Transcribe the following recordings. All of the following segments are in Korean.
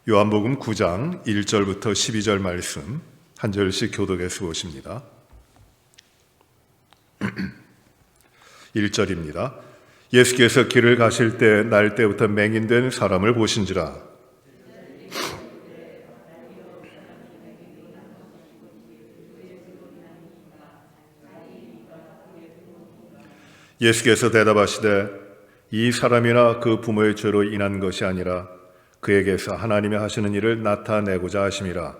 요한복음 9장 1절부터 12절 말씀 한 절씩 교독해서 보십니다. 1절입니다. 예수께서 길을 가실 때 날 때부터 맹인된 사람을 보신지라. 예수께서 대답하시되 이 사람이나 그 부모의 죄로 인한 것이 아니라 그에게서 하나님이 하시는 일을 나타내고자 하심이라.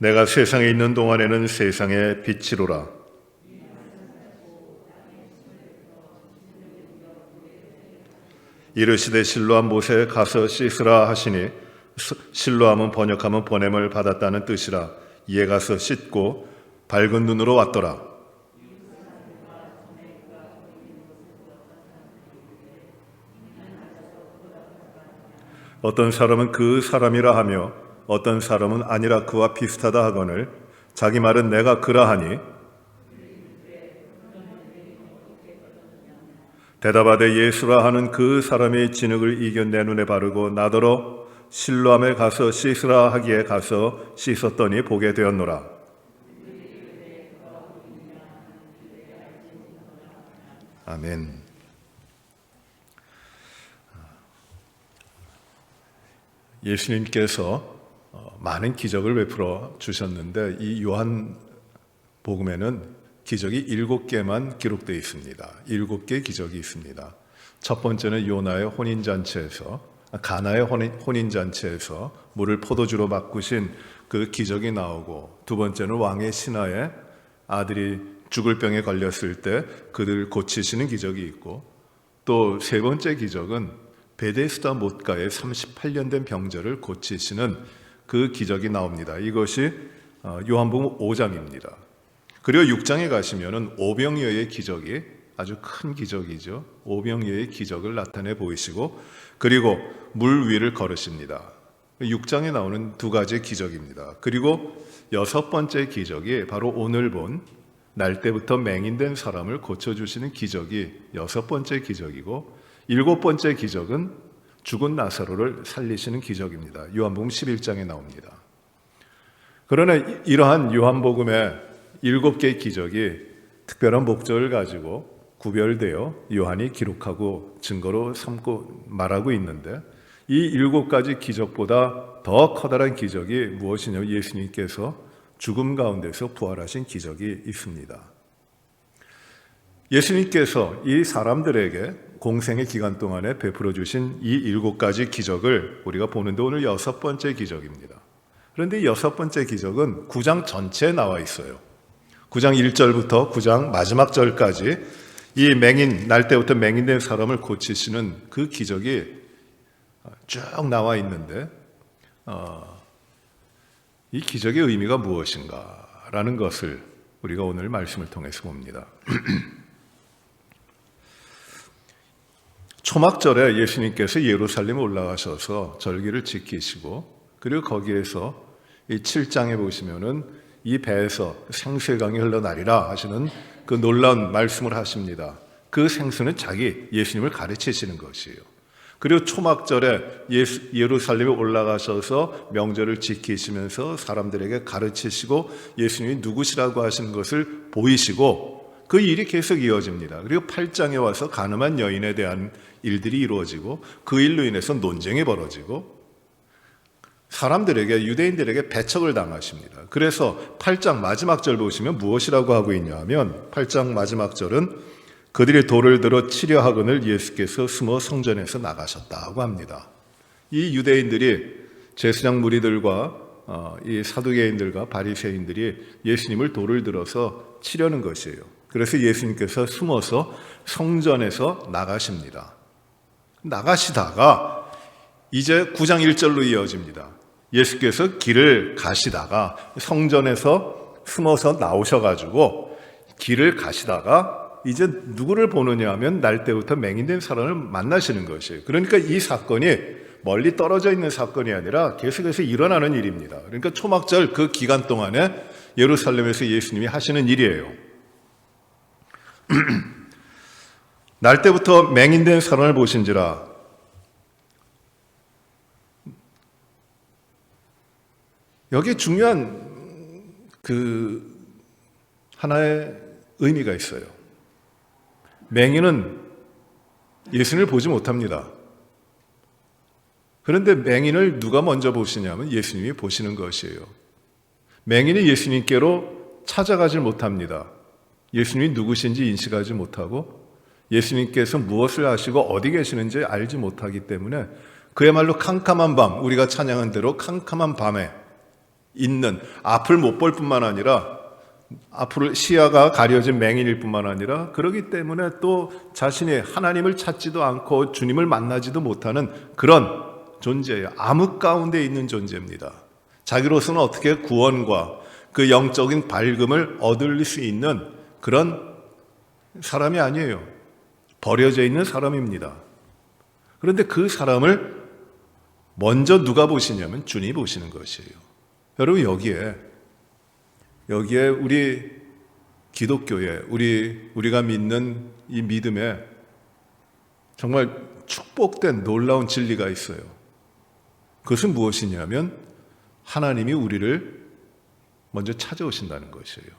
내가 세상에 있는 동안에는 세상의 빛이로라. 이르시되 실로암 못에 가서 씻으라 하시니 실로암은 번역하면 보냄을 받았다는 뜻이라. 이에 가서 씻고 밝은 눈으로 왔더라. 어떤 사람은 그 사람이라 하며 어떤 사람은 아니라 그와 비슷하다 하거늘 자기 말은 내가 그라하니 대답하되 예수라 하는 그 사람이 진흙을 이겨 내 눈에 바르고 나더러 실로암에 가서 씻으라 하기에 가서 씻었더니 보게 되었노라. 아멘. 예수님께서 많은 기적을 베풀어 주셨는데 이 요한복음에는 기적이 7개만 기록되어 있습니다. 7개 기적이 있습니다. 첫 번째는 요나의 가나의 혼인잔치에서 물을 포도주로 바꾸신 그 기적이 나오고, 두 번째는 왕의 신하의 아들이 죽을 병에 걸렸을 때 그들 고치시는 기적이 있고, 또 세 번째 기적은 베데스다 못가의 38년 된 병자를 고치시는 그 기적이 나옵니다. 이것이 요한복음 5장입니다. 그리고 6장에 가시면은 오병이어의 기적이 아주 큰 기적이죠. 오병이어의 기적을 나타내 보이시고, 그리고 물 위를 걸으십니다. 6장에 나오는 두 가지 기적입니다. 그리고 여섯 번째 기적이 바로 오늘 본 날 때부터 맹인된 사람을 고쳐주시는 기적이 여섯 번째 기적이고, 일곱 번째 기적은 죽은 나사로를 살리시는 기적입니다. 요한복음 11장에 나옵니다. 그러나 이러한 요한복음의 7개의 기적이 특별한 목적을 가지고 구별되어 요한이 기록하고 증거로 삼고 말하고 있는데, 이 7가지 기적보다 더 커다란 기적이 무엇이냐면 예수님께서 죽음 가운데서 부활하신 기적이 있습니다. 예수님께서 이 사람들에게 공생의 기간 동안에 베풀어 주신 이 7가지 기적을 우리가 보는데 오늘 여섯 번째 기적입니다. 그런데 여섯 번째 기적은 9장 전체에 나와 있어요. 9장 1절부터 9장 마지막 절까지 이 날 때부터 맹인된 사람을 고치시는 그 기적이 쭉 나와 있는데, 이 기적의 의미가 무엇인가 라는 것을 우리가 오늘 말씀을 통해서 봅니다. 초막절에 예수님께서 예루살렘에 올라가셔서 절기를 지키시고, 그리고 거기에서 이 7장에 보시면은 이 배에서 생수의 강이 흘러나리라 하시는 그 놀라운 말씀을 하십니다. 그 생수는 예수님을 가르치시는 것이에요. 그리고 초막절에 예루살렘에 올라가셔서 명절을 지키시면서 사람들에게 가르치시고 예수님이 누구시라고 하시는 것을 보이시고, 그 일이 계속 이어집니다. 그리고 8장에 와서 가늠한 여인에 대한 일들이 이루어지고, 그 일로 인해서 논쟁이 벌어지고 유대인들에게 배척을 당하십니다. 그래서 8장 마지막 절 보시면 무엇이라고 하고 있냐 하면, 8장 마지막 절은 그들이 돌을 들어 치려 하거늘 예수께서 숨어 성전에서 나가셨다고 합니다. 이 유대인들이 제사장 무리들과 이 사두개인들과 바리새인들이 예수님을 돌을 들어서 치려는 것이에요. 그래서 예수님께서 숨어서 성전에서 나가십니다. 나가시다가 이제 9장 1절로 이어집니다. 예수께서 길을 가시다가 성전에서 숨어서 나오셔가지고 길을 가시다가 이제 누구를 보느냐 하면 날 때부터 맹인된 사람을 만나시는 것이에요. 그러니까 이 사건이 멀리 떨어져 있는 사건이 아니라 계속해서 일어나는 일입니다. 그러니까 초막절 그 기간 동안에 예루살렘에서 예수님이 하시는 일이에요. 날 때부터 맹인된 사람을 보신지라. 여기에 중요한 하나의 의미가 있어요. 맹인은 예수님을 보지 못합니다. 그런데 맹인을 누가 먼저 보시냐면 예수님이 보시는 것이에요. 맹인이 예수님께로 찾아가질 못합니다. 예수님이 누구신지 인식하지 못하고 예수님께서 무엇을 하시고 어디 계시는지 알지 못하기 때문에 그야말로 캄캄한 밤, 우리가 찬양한 대로 캄캄한 밤에 있는, 앞을 못 볼 뿐만 아니라 앞으로 시야가 가려진 맹인일 뿐만 아니라 그러기 때문에 또 자신이 하나님을 찾지도 않고 주님을 만나지도 못하는 그런 존재예요. 암흑 가운데 있는 존재입니다. 자기로서는 어떻게 구원과 그 영적인 밝음을 얻을 수 있는 그런 사람이 아니에요. 버려져 있는 사람입니다. 그런데 그 사람을 먼저 누가 보시냐면 주님이 보시는 것이에요. 여러분, 여기에 우리 기독교에 우리가 믿는 이 믿음에 정말 축복된 놀라운 진리가 있어요. 그것은 무엇이냐면 하나님이 우리를 먼저 찾아오신다는 것이에요.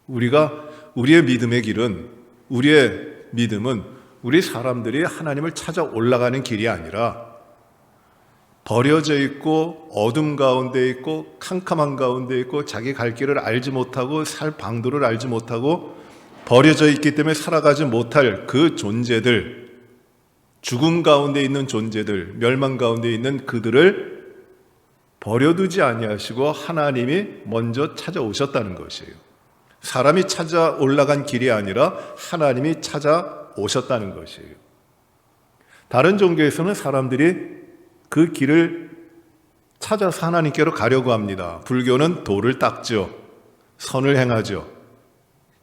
우리의 믿음의 길은, 우리의 믿음은 우리 사람들이 하나님을 찾아 올라가는 길이 아니라 버려져 있고 어둠 가운데 있고 캄캄한 가운데 있고 자기 갈 길을 알지 못하고 살 방도를 알지 못하고 버려져 있기 때문에 살아가지 못할 그 존재들, 죽음 가운데 있는 존재들, 멸망 가운데 있는 그들을 버려두지 아니하시고 하나님이 먼저 찾아오셨다는 것이에요. 사람이 찾아 올라간 길이 아니라 하나님이 찾아오셨다는 것이에요. 다른 종교에서는 사람들이 그 길을 찾아서 하나님께로 가려고 합니다. 불교는 도를 닦죠. 선을 행하죠.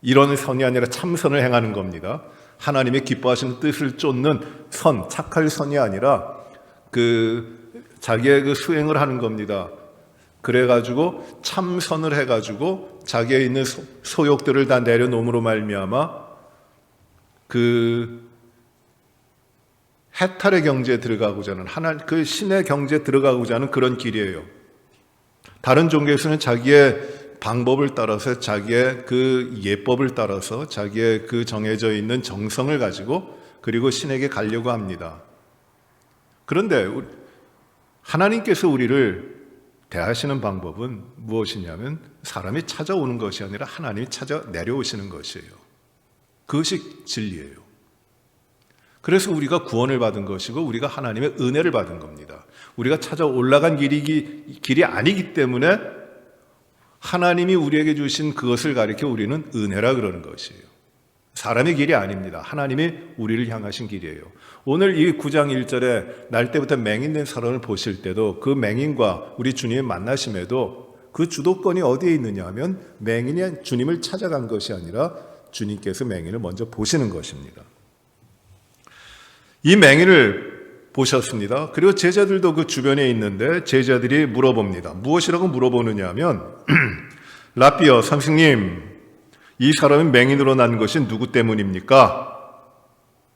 이런 선이 아니라 참선을 행하는 겁니다. 하나님의 기뻐하시는 뜻을 쫓는 선, 착할 선이 아니라 자기의 수행을 하는 겁니다. 그래가지고 참선을 해가지고 자기의 있는 소욕들을 다 내려놓음으로 말미암아 해탈의 경지에 들어가고자 하는 그 신의 경지에 들어가고자 하는 그런 길이에요. 다른 종교에서는 자기의 방법을 따라서, 자기의 그 예법을 따라서, 자기의 그 정해져 있는 정성을 가지고 그리고 신에게 가려고 합니다. 그런데 하나님께서 우리를 대하시는 방법은 무엇이냐면 사람이 찾아오는 것이 아니라 하나님이 찾아 내려오시는 것이에요. 그것이 진리예요. 그래서 우리가 구원을 받은 것이고 우리가 하나님의 은혜를 받은 겁니다. 우리가 찾아 올라간 길이 아니기 때문에 하나님이 우리에게 주신 그것을 가리켜 우리는 은혜라 그러는 것이에요. 사람의 길이 아닙니다. 하나님이 우리를 향하신 길이에요. 오늘 이 9장 1절에 날 때부터 맹인된 사람을 보실 때도 그 맹인과 우리 주님의 만나심에도 그 주도권이 어디에 있느냐 하면 맹인이 주님을 찾아간 것이 아니라 주님께서 맹인을 먼저 보시는 것입니다. 이 맹인을 보셨습니다. 그리고 제자들도 그 주변에 있는데 제자들이 물어봅니다. 무엇이라고 물어보느냐 하면 라삐어, 선생님, 이 사람이 맹인으로 난 것이 누구 때문입니까?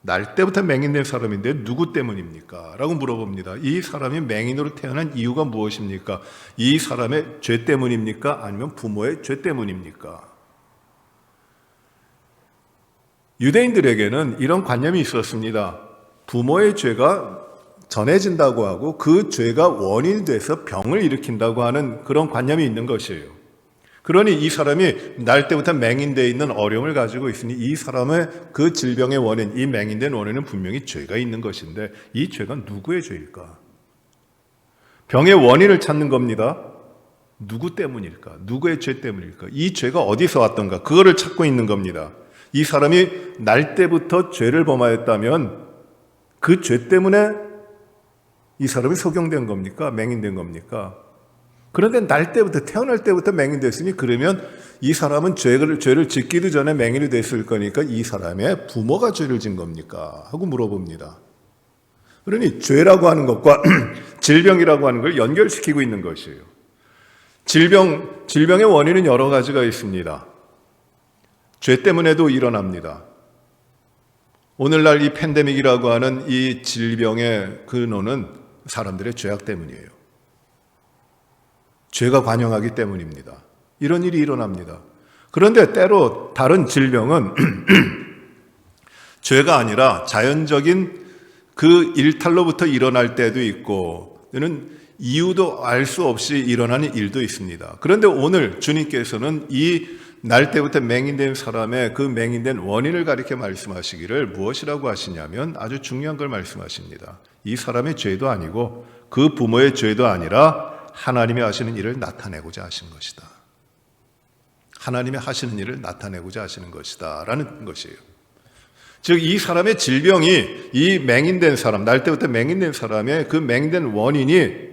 날 때부터 맹인된 사람인데 누구 때문입니까? 라고 물어봅니다. 이 사람이 맹인으로 태어난 이유가 무엇입니까? 이 사람의 죄 때문입니까? 아니면 부모의 죄 때문입니까? 유대인들에게는 이런 관념이 있었습니다. 부모의 죄가 전해진다고 하고 그 죄가 원인이 돼서 병을 일으킨다고 하는 그런 관념이 있는 것이에요. 그러니 이 사람이 날 때부터 맹인되어 있는 어려움을 가지고 있으니 이 사람의 그 질병의 원인, 이 맹인된 원인은 분명히 죄가 있는 것인데 이 죄가 누구의 죄일까? 병의 원인을 찾는 겁니다. 누구 때문일까? 누구의 죄 때문일까? 이 죄가 어디서 왔던가? 그거를 찾고 있는 겁니다. 이 사람이 날 때부터 죄를 범하였다면 그 죄 때문에 이 사람이 소경된 겁니까? 맹인된 겁니까? 그런데 날 때부터, 태어날 때부터 맹인됐으니 그러면 이 사람은 죄를 짓기도 전에 맹인이 됐을 거니까 이 사람의 부모가 죄를 진 겁니까? 하고 물어봅니다. 그러니 죄라고 하는 것과 질병이라고 하는 걸 연결시키고 있는 것이에요. 질병의 원인은 여러 가지가 있습니다. 죄 때문에도 일어납니다. 오늘날 이 팬데믹이라고 하는 이 질병의 근원은 사람들의 죄악 때문이에요. 죄가 관영하기 때문입니다. 이런 일이 일어납니다. 그런데 때로 다른 질병은 죄가 아니라 자연적인 그 일탈로부터 일어날 때도 있고, 또는 이유도 알 수 없이 일어나는 일도 있습니다. 그런데 오늘 주님께서는 이 날 때부터 맹인된 사람의 그 맹인된 원인을 가리켜 말씀하시기를 무엇이라고 하시냐면 아주 중요한 걸 말씀하십니다. 이 사람의 죄도 아니고 그 부모의 죄도 아니라 하나님이 하시는 일을 나타내고자 하신 것이다. 하나님이 하시는 일을 나타내고자 하시는 것이다 라는 것이에요. 즉 이 사람의 질병이, 이 맹인된 사람, 날 때부터 맹인된 사람의 그 맹인된 원인이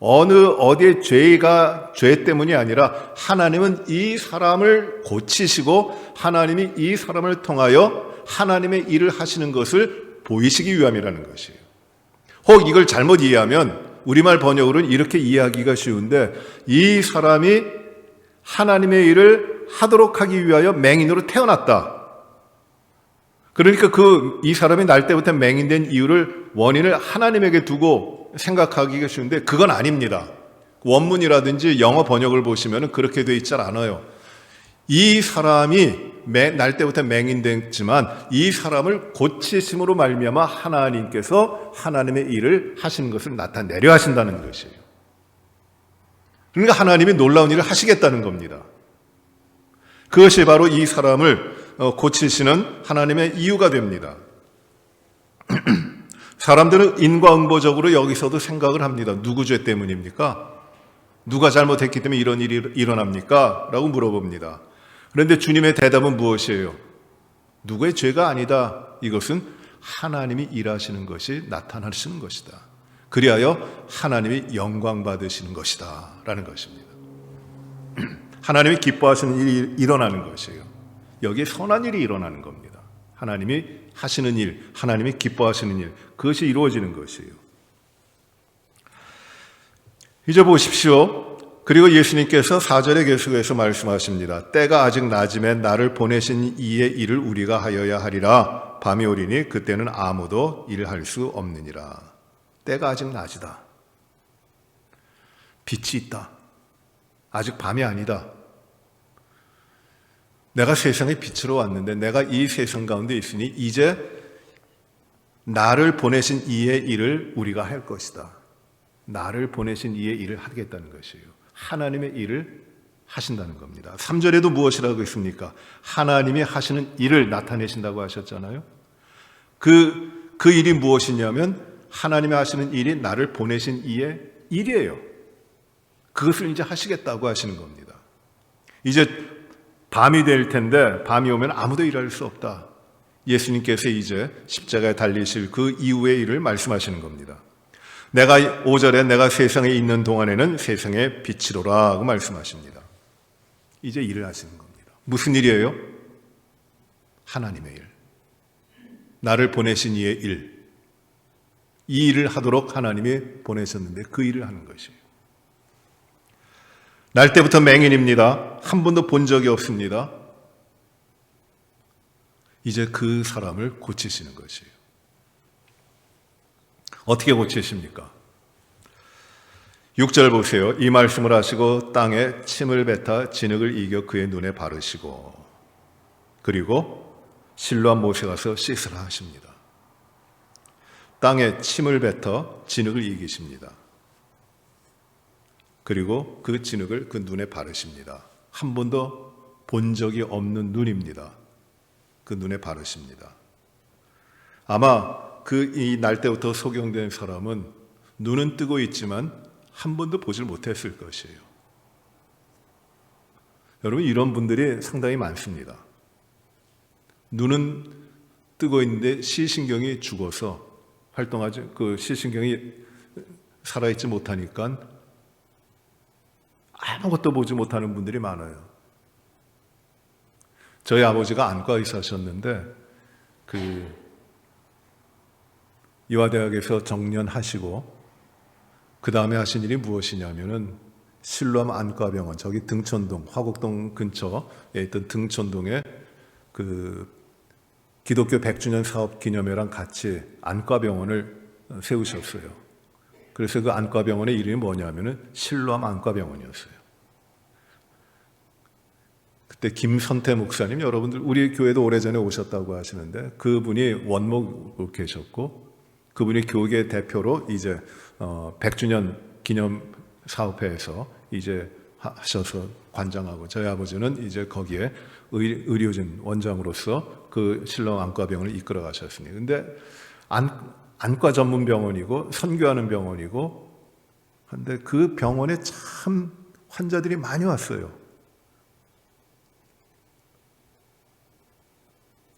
어디의 죄 때문이 아니라 하나님은 이 사람을 고치시고 하나님이 이 사람을 통하여 하나님의 일을 하시는 것을 보이시기 위함이라는 것이에요. 혹 이걸 잘못 이해하면 우리말 번역으로는 이렇게 이해하기가 쉬운데, 이 사람이 하나님의 일을 하도록 하기 위하여 맹인으로 태어났다. 그러니까 이 사람이 날 때부터 맹인된 이유를, 원인을 하나님에게 두고 생각하기가 쉬운데 그건 아닙니다. 원문이라든지 영어 번역을 보시면 그렇게 되어 있지 않아요. 이 사람이 날 때부터 맹인됐지만 이 사람을 고치심으로 말미암아 하나님께서 하나님의 일을 하시는 것을 나타내려 하신다는 것이에요. 그러니까 하나님이 놀라운 일을 하시겠다는 겁니다. 그것이 바로 이 사람을 고치시는 하나님의 이유가 됩니다. 사람들은 인과응보적으로 여기서도 생각을 합니다. 누구 죄 때문입니까? 누가 잘못했기 때문에 이런 일이 일어납니까? 라고 물어봅니다. 그런데 주님의 대답은 무엇이에요? 누구의 죄가 아니다. 이것은 하나님이 일하시는 것이 나타나시는 것이다. 그리하여 하나님이 영광 받으시는 것이다 라는 것입니다. 하나님이 기뻐하시는 일이 일어나는 것이에요. 여기에 선한 일이 일어나는 겁니다. 하나님이 하시는 일, 하나님이 기뻐하시는 일, 그것이 이루어지는 것이에요. 이제 보십시오. 그리고 예수님께서 4절에 계속해서 말씀하십니다. 때가 아직 낮음에 나를 보내신 이의 일을 우리가 하여야 하리라. 밤이 오리니 그때는 아무도 일할 수 없느니라. 때가 아직 낮이다. 빛이 있다. 아직 밤이 아니다. 내가 세상의 빛으로 왔는데 내가 이 세상 가운데 있으니 이제 나를 보내신 이의 일을 우리가 할 것이다. 나를 보내신 이의 일을 하겠다는 것이에요. 하나님의 일을 하신다는 겁니다. 3절에도 무엇이라고 했습니까? 하나님이 하시는 일을 나타내신다고 하셨잖아요. 그 일이 무엇이냐면 하나님이 하시는 일이 나를 보내신 이의 일이에요. 그것을 이제 하시겠다고 하시는 겁니다. 이제 밤이 될 텐데 밤이 오면 아무도 일할 수 없다. 예수님께서 이제 십자가에 달리실 그 이후의 일을 말씀하시는 겁니다. 5절에 내가 세상에 있는 동안에는 세상의 빛이로라 하고 말씀하십니다. 이제 일을 하시는 겁니다. 무슨 일이에요? 하나님의 일. 나를 보내신 이의 일. 이 일을 하도록 하나님이 보내셨는데 그 일을 하는 것이에요. 날 때부터 맹인입니다. 한 번도 본 적이 없습니다. 이제 그 사람을 고치시는 것이에요. 어떻게 고치십니까? 6절 보세요. 이 말씀을 하시고 땅에 침을 뱉어 진흙을 이겨 그의 눈에 바르시고 그리고 실로암 못에 가서 씻으라 하십니다. 땅에 침을 뱉어 진흙을 이기십니다. 그리고 그 진흙을 그 눈에 바르십니다. 한 번도 본 적이 없는 눈입니다. 그 눈에 바르십니다. 아마 이 날 때부터 소경된 사람은 눈은 뜨고 있지만 한 번도 보질 못했을 것이에요. 여러분, 이런 분들이 상당히 많습니다. 눈은 뜨고 있는데 시신경이 죽어서 활동하지, 그 시신경이 살아있지 못하니까 아무것도 보지 못하는 분들이 많아요. 저희 아버지가 안과 의사셨는데 이화대학에서 정년하시고 그 다음에 하신 일이 무엇이냐면은 실로암 안과병원, 저기 등촌동, 화곡동 근처에 있던 등촌동에 기독교 100주년 사업 기념회랑 같이 안과병원을 세우셨어요. 그래서 그 안과병원의 이름이 뭐냐면은 실로암 안과병원이었어요. 그때 김선태 목사님, 여러분들 우리 교회도 오래전에 오셨다고 하시는데 그분이 원목으로 계셨고 그분이 교계 대표로 이제 100주년 기념 사업회에서 이제 하셔서 관장하고 저희 아버지는 이제 거기에 의료진 원장으로서 그 실로암 안과병원을 이끌어 가셨습니다. 근데 안과 전문 병원이고 선교하는 병원이고 근데 그 병원에 참 환자들이 많이 왔어요.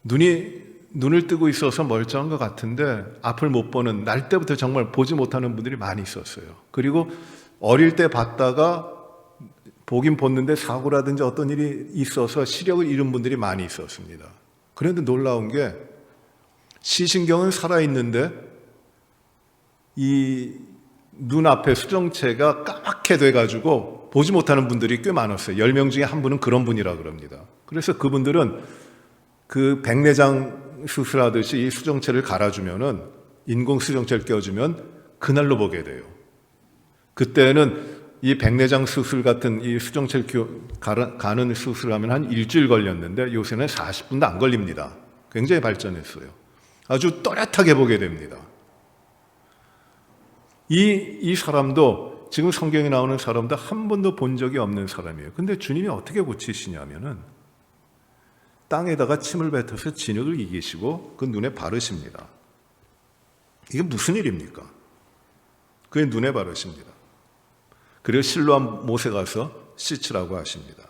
눈을 뜨고 있어서 멀쩡한 것 같은데 앞을 못 보는 날 때부터 정말 보지 못하는 분들이 많이 있었어요. 그리고 어릴 때 봤다가 보긴 봤는데 사고라든지 어떤 일이 있어서 시력을 잃은 분들이 많이 있었습니다. 그런데 놀라운 게 시신경은 살아있는데 이 눈앞에 수정체가 까맣게 돼가지고 보지 못하는 분들이 꽤 많았어요. 10명 중에 한 분은 그런 분이라 그럽니다. 그래서 그분들은 그 백내장 수술하듯이 이 수정체를 갈아주면은 인공 수정체를 껴주면 그날로 보게 돼요. 그때는 이 백내장 수술 같은 이 수정체를 가는 수술을 하면 한 일주일 걸렸는데 요새는 40분도 안 걸립니다. 굉장히 발전했어요. 아주 또렷하게 보게 됩니다. 이 사람도 지금 성경에 나오는 사람도 한 번도 본 적이 없는 사람이에요. 근데 주님이 어떻게 고치시냐면은 땅에다가 침을 뱉어서 진흙을 이기시고 그 눈에 바르십니다. 이게 무슨 일입니까? 그게 눈에 바르십니다. 그리고 실로암 못에 가서 씻으라고 하십니다.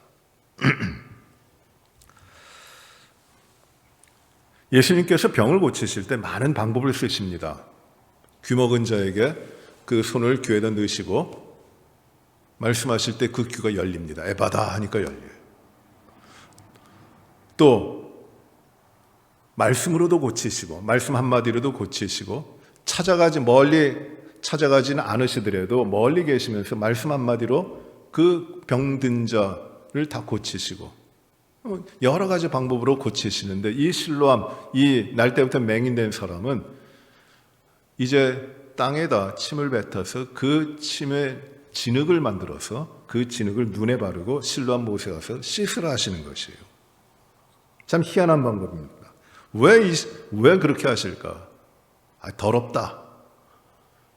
예수님께서 병을 고치실 때 많은 방법을 쓰십니다. 귀먹은 자에게 그 손을 귀에다 넣으시고 말씀하실 때 그 귀가 열립니다. 에바다 하니까 열려요. 또 말씀으로도 고치시고 말씀 한마디로도 고치시고 멀리 찾아가지는 않으시더라도 멀리 계시면서 말씀 한마디로 그 병든 자를 다 고치시고 여러 가지 방법으로 고치시는데 이 실로암, 이 날 때부터 맹인된 사람은 이제 땅에다 침을 뱉어서 그 침에 진흙을 만들어서 그 진흙을 눈에 바르고 실로암 못에 가서 씻으라 하시는 것이에요. 참 희한한 방법입니다. 왜 그렇게 하실까? 더럽다.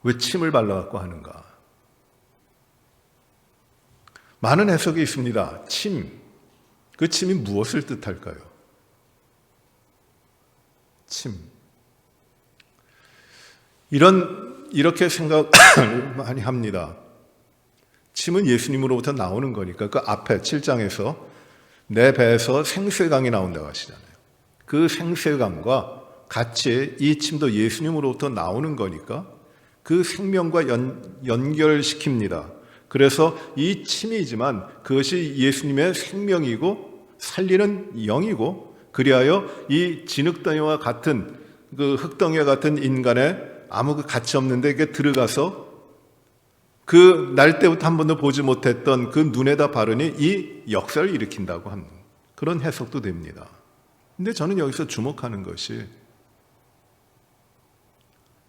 왜 침을 발라갖고 하는가? 많은 해석이 있습니다. 침. 그 침이 무엇을 뜻할까요? 침. 이렇게 생각 많이 합니다. 침은 예수님으로부터 나오는 거니까 그 앞에 7장에서 내 배에서 생수강이 나온다고 하시잖아요. 그 생수강과 같이 이 침도 예수님으로부터 나오는 거니까 그 생명과 연결시킵니다. 그래서 이 침이지만 그것이 예수님의 생명이고 살리는 영이고 그리하여 이 진흙덩이와 같은 그 흙덩이와 같은 인간의 아무 가치 없는데 이게 들어가서 그 날 때부터 한 번도 보지 못했던 그 눈에다 바르니 이 역사를 일으킨다고 하는 그런 해석도 됩니다. 근데 저는 여기서 주목하는 것이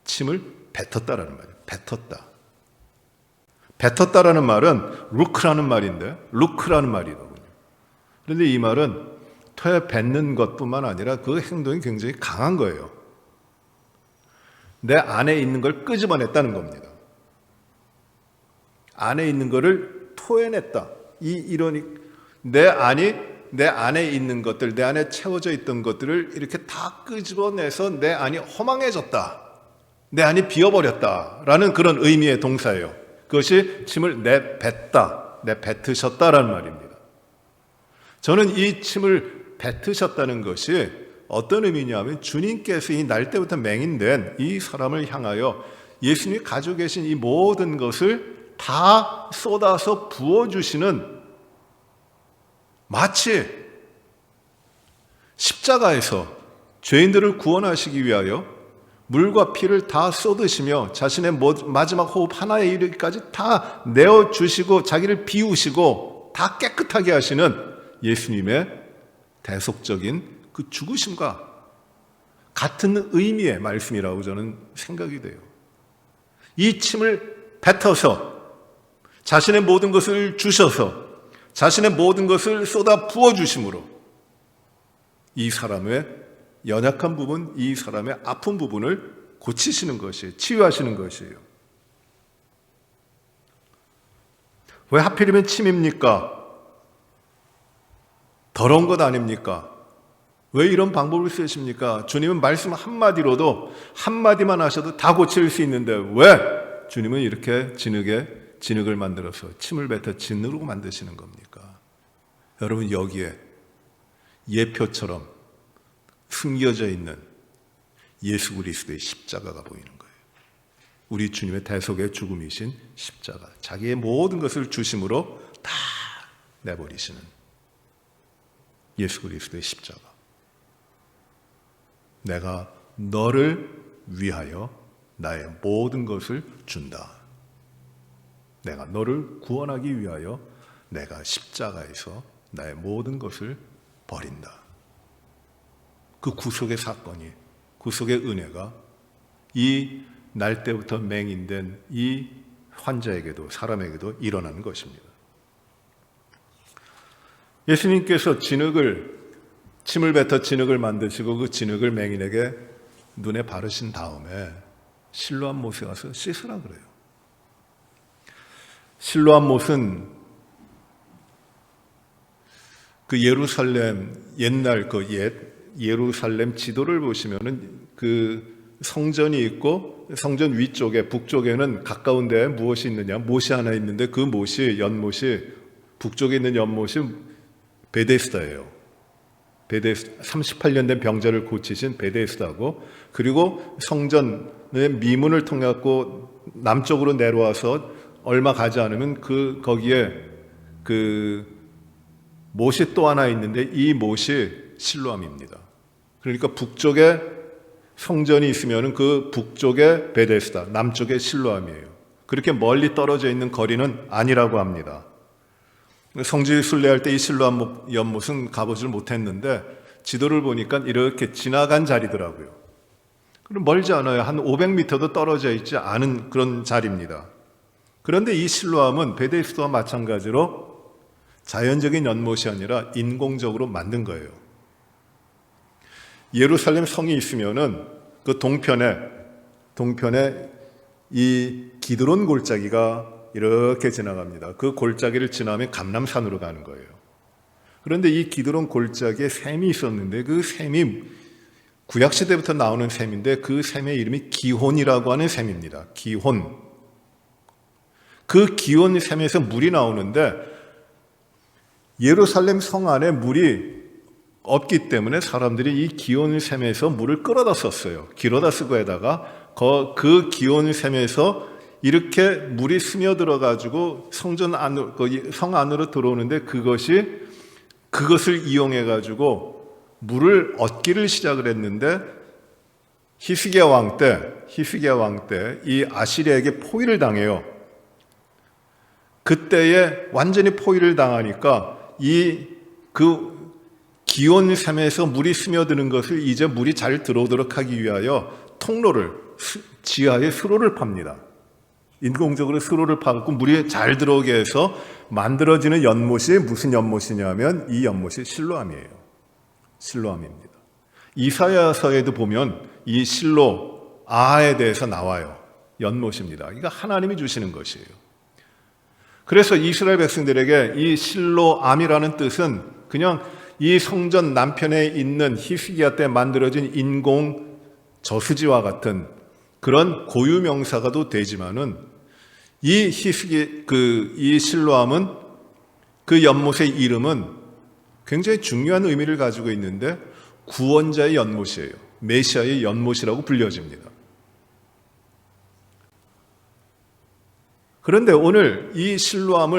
침을 뱉었다라는 말이에요. 뱉었다라는 말은 루크라는 말인데 루크라는 말이거든요. 그런데 이 말은 토에 뱉는 것뿐만 아니라 그 행동이 굉장히 강한 거예요. 내 안에 있는 걸 끄집어냈다는 겁니다. 안에 있는 거를 토해냈다. 이러니 내 안에 있는 것들, 내 안에 채워져 있던 것들을 이렇게 다 끄집어내서 내 안이 허망해졌다. 내 안이 비어버렸다라는 그런 의미의 동사예요. 그것이 침을 내뱉으셨다라는 말입니다. 저는 이 침을 뱉으셨다는 것이 어떤 의미냐면 주님께서 이 날 때부터 맹인된 이 사람을 향하여 예수님이 가지고 계신 이 모든 것을 다 쏟아서 부어주시는 마치 십자가에서 죄인들을 구원하시기 위하여 물과 피를 다 쏟으시며 자신의 마지막 호흡 하나에 이르기까지 다 내어주시고 자기를 비우시고 다 깨끗하게 하시는 예수님의 대속적인 그 죽으심과 같은 의미의 말씀이라고 저는 생각이 돼요. 이 침을 뱉어서 자신의 모든 것을 주셔서 자신의 모든 것을 쏟아 부어주심으로 이 사람의 연약한 부분, 이 사람의 아픈 부분을 고치시는 것이에요. 치유하시는 것이에요. 왜 하필이면 침입니까? 더러운 것 아닙니까? 왜 이런 방법을 쓰십니까? 주님은 말씀 한마디로도 한마디만 하셔도 다 고칠 수 있는데 왜 주님은 이렇게 진흙을 만들어서 침을 뱉어 진흙으로 만드시는 겁니까? 여러분, 여기에 예표처럼 숨겨져 있는 예수 그리스도의 십자가가 보이는 거예요. 우리 주님의 대속의 죽음이신 십자가, 자기의 모든 것을 주심으로 다 내버리시는 예수 그리스도의 십자가. 내가 너를 위하여 나의 모든 것을 준다. 내가 너를 구원하기 위하여 내가 십자가에서 나의 모든 것을 버린다. 그 구속의 사건이, 구속의 은혜가 이 날 때부터 맹인된 이 환자에게도, 사람에게도 일어나는 것입니다. 예수님께서 침을 뱉어 진흙을 만드시고 그 진흙을 맹인에게 눈에 바르신 다음에 실로암 못에 가서 씻으라 그래요. 실로암 못은 그 예루살렘, 옛날 그 예루살렘 지도를 보시면은 그 성전이 있고 성전 위쪽에 북쪽에는 가까운 데에 무엇이 있느냐? 못이 하나 있는데 그 못이, 연못이, 북쪽에 있는 연못이 베데스다예요. 38년 된 병자를 고치신 베데스다고, 그리고 성전의 미문을 통해서 남쪽으로 내려와서 얼마 가지 않으면 거기에 그 못이 또 하나 있는데 이 못이 실로암입니다. 그러니까 북쪽에 성전이 있으면 그 북쪽에 베데스다, 남쪽에 실로암이에요. 그렇게 멀리 떨어져 있는 거리는 아니라고 합니다. 성지 순례할 때 이 실로암 연못은 가보질 못했는데 지도를 보니까 이렇게 지나간 자리더라고요. 그럼 멀지 않아요. 한 500m도 떨어져 있지 않은 그런 자리입니다. 그런데 이 실로암은 베데스다와 마찬가지로 자연적인 연못이 아니라 인공적으로 만든 거예요. 예루살렘 성이 있으면은 그 동편에 이 기드론 골짜기가 이렇게 지나갑니다. 그 골짜기를 지나면 감람산으로 가는 거예요. 그런데 이 기드론 골짜기에 샘이 있었는데 그 샘이 구약시대부터 나오는 샘인데 그 샘의 이름이 기혼이라고 하는 샘입니다. 기혼. 그 기혼 샘에서 물이 나오는데 예루살렘 성 안에 물이 없기 때문에 사람들이 이 기온 샘에서 물을 끌어다 썼어요. 길어다 쓰고에다가 그 기온 샘에서 이렇게 물이 스며들어 가지고 성전 안으로, 성 안으로 들어오는데 그것을 이용해 가지고 물을 얻기를 시작을 했는데 히스기야 왕 때 이 아시리아에게 포위를 당해요. 그때에 완전히 포위를 당하니까 그 기온 샘에서 물이 스며드는 것을 이제 물이 잘 들어오도록 하기 위하여 통로를, 지하에 수로를 팝니다. 인공적으로 수로를 파고 물이 잘 들어오게 해서 만들어지는 연못이 무슨 연못이냐면 이 연못이 실로암이에요. 실로암입니다. 이사야서에도 보면 이 실로아에 대해서 나와요. 연못입니다. 그러니까 하나님이 주시는 것이에요. 그래서 이스라엘 백성들에게 이 실로암이라는 뜻은 그냥 이 성전 남편에 있는 히스기야 때 만들어진 인공 저수지와 같은 그런 고유 명사가도 되지만은 이 실로암은 그 연못의 이름은 굉장히 중요한 의미를 가지고 있는데 구원자의 연못이에요. 메시아의 연못이라고 불려집니다. 그런데 오늘 이 실로암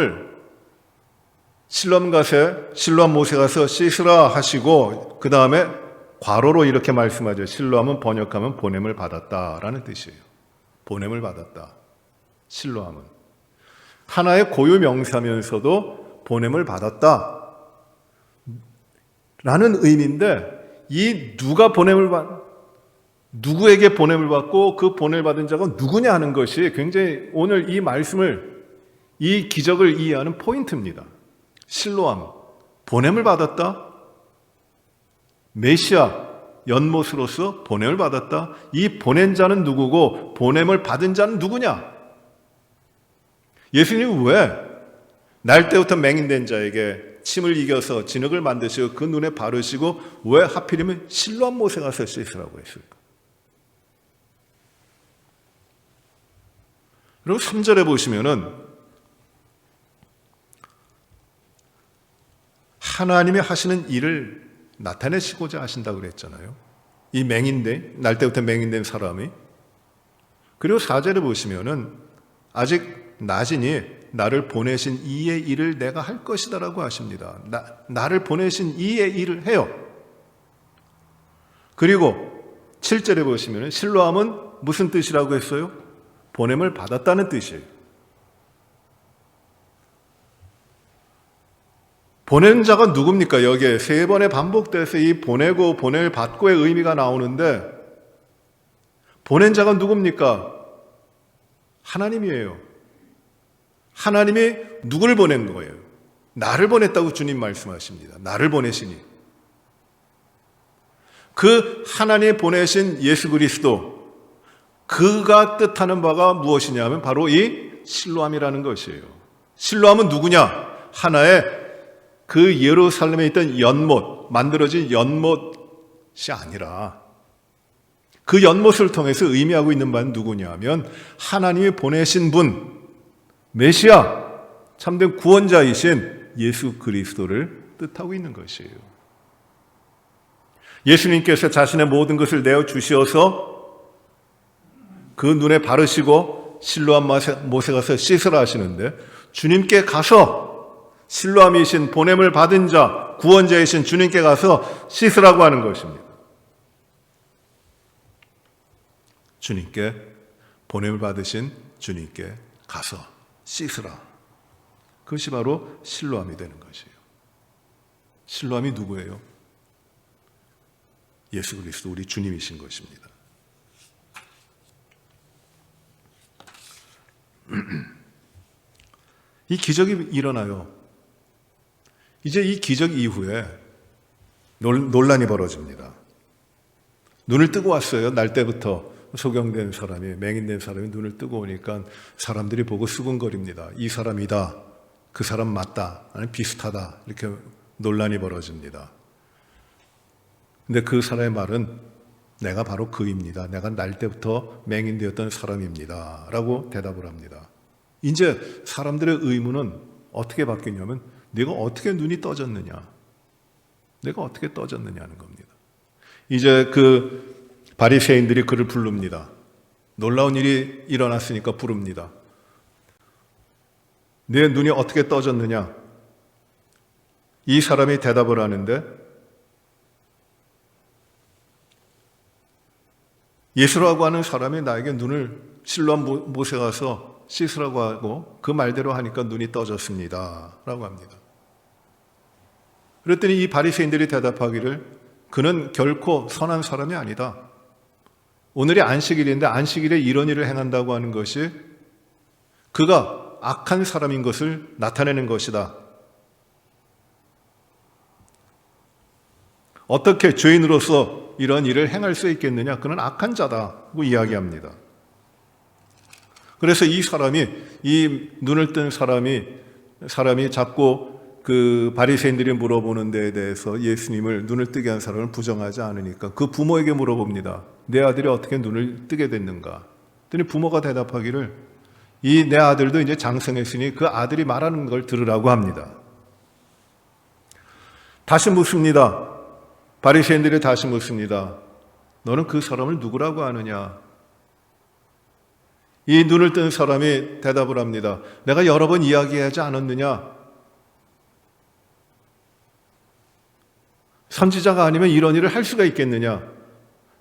못에 가서 씻으라 하시고 그 다음에 괄호로 이렇게 말씀하죠. 실로암은 번역하면 보냄을 받았다라는 뜻이에요. 보냄을 받았다. 실로암은 하나의 고유 명사면서도 보냄을 받았다 라는 의미인데 이 누가 보냄을 누구에게 보냄을 받고 그 보냄을 받은 자가 누구냐 하는 것이 굉장히 오늘 이 말씀을, 이 기적을 이해하는 포인트입니다. 실로암, 보냄을 받았다. 메시아, 연못으로서 보냄을 받았다. 이 보낸 자는 누구고 보냄을 받은 자는 누구냐? 예수님은 왜 날 때부터 맹인된 자에게 침을 이겨서 진흙을 만드시고 그 눈에 바르시고 왜 하필이면 실로암 못에 가서 씻으라고 했을까? 그리고 3절에 보시면은 하나님이 하시는 일을 나타내시고자 하신다고 그랬잖아요. 이 날 때부터 맹인된 사람이. 그리고 4절에 보시면은 아직 낮이니 나를 보내신 이의 일을 내가 할 것이다라고 하십니다. 나를 보내신 이의 일을 해요. 그리고 7절에 보시면은 실로암은 무슨 뜻이라고 했어요? 보냄을 받았다는 뜻이에요. 보낸 자가 누굽니까? 여기에 3번에 반복돼서 이 보내고 보냄을 받고의 의미가 나오는데 보낸 자가 누굽니까? 하나님이에요. 하나님이 누구를 보낸 거예요? 나를 보냈다고 주님 말씀하십니다. 나를 보내시니. 그 하나님이 보내신 예수 그리스도, 그가 뜻하는 바가 무엇이냐면 바로 이 실로암이라는 것이에요. 실로암은 누구냐? 하나의 그 예루살렘에 있던 연못, 만들어진 연못이 아니라 그 연못을 통해서 의미하고 있는 바는 누구냐 하면 하나님이 보내신 분, 메시아, 참된 구원자이신 예수 그리스도를 뜻하고 있는 것이에요. 예수님께서 자신의 모든 것을 내어주시어서 그 눈에 바르시고 실로암 못에 가서 씻으라 하시는데 주님께 가서 실로암이신 보냄을 받은 자, 구원자이신 주님께 가서 씻으라고 하는 것입니다. 주님께, 보냄을 받으신 주님께 가서 씻으라. 그것이 바로 실로암이 되는 것이에요. 실로암이 누구예요? 예수 그리스도 우리 주님이신 것입니다. 이 기적이 일어나요. 이제 이 기적 이후에 논란이 벌어집니다. 눈을 뜨고 왔어요. 날 때부터 소경된 사람이, 맹인된 사람이 눈을 뜨고 오니까 사람들이 보고 수군거립니다. 이 사람이다, 그 사람 맞다, 아니 비슷하다, 이렇게 논란이 벌어집니다. 근데 그 사람의 말은 내가 바로 그입니다. 내가 날 때부터 맹인되었던 사람입니다 라고 대답을 합니다. 이제 사람들의 의문은 어떻게 바뀌냐면 내가 어떻게 눈이 떠졌느냐, 내가 어떻게 떠졌느냐는 겁니다. 이제 그 바리새인들이 그를 부릅니다. 놀라운 일이 일어났으니까 부릅니다. 내 눈이 어떻게 떠졌느냐? 이 사람이 대답을 하는데 예수라고 하는 사람이 나에게 눈을 실로암 못에 가서 씻으라고 하고 그 말대로 하니까 눈이 떠졌습니다 라고 합니다. 그랬더니 이 바리새인들이 대답하기를 그는 결코 선한 사람이 아니다. 오늘이 안식일인데 안식일에 이런 일을 행한다고 하는 것이 그가 악한 사람인 것을 나타내는 것이다. 어떻게 죄인으로서 이런 일을 행할 수 있겠느냐? 그는 악한 자다고 이야기합니다. 그래서 이 사람이, 이 눈을 뜬 사람이 자꾸 그 바리새인들이 물어보는 데에 대해서 예수님을 눈을 뜨게 한 사람을 부정하지 않으니까 그 부모에게 물어봅니다. 내 아들이 어떻게 눈을 뜨게 됐는가? 그랬더니 부모가 대답하기를 이 내 아들도 이제 장성했으니 그 아들이 말하는 걸 들으라고 합니다. 다시 묻습니다. 바리새인들이 다시 묻습니다. 너는 그 사람을 누구라고 아느냐? 이 눈을 뜬 사람이 대답을 합니다. 내가 여러 번 이야기하지 않았느냐? 선지자가 아니면 이런 일을 할 수가 있겠느냐?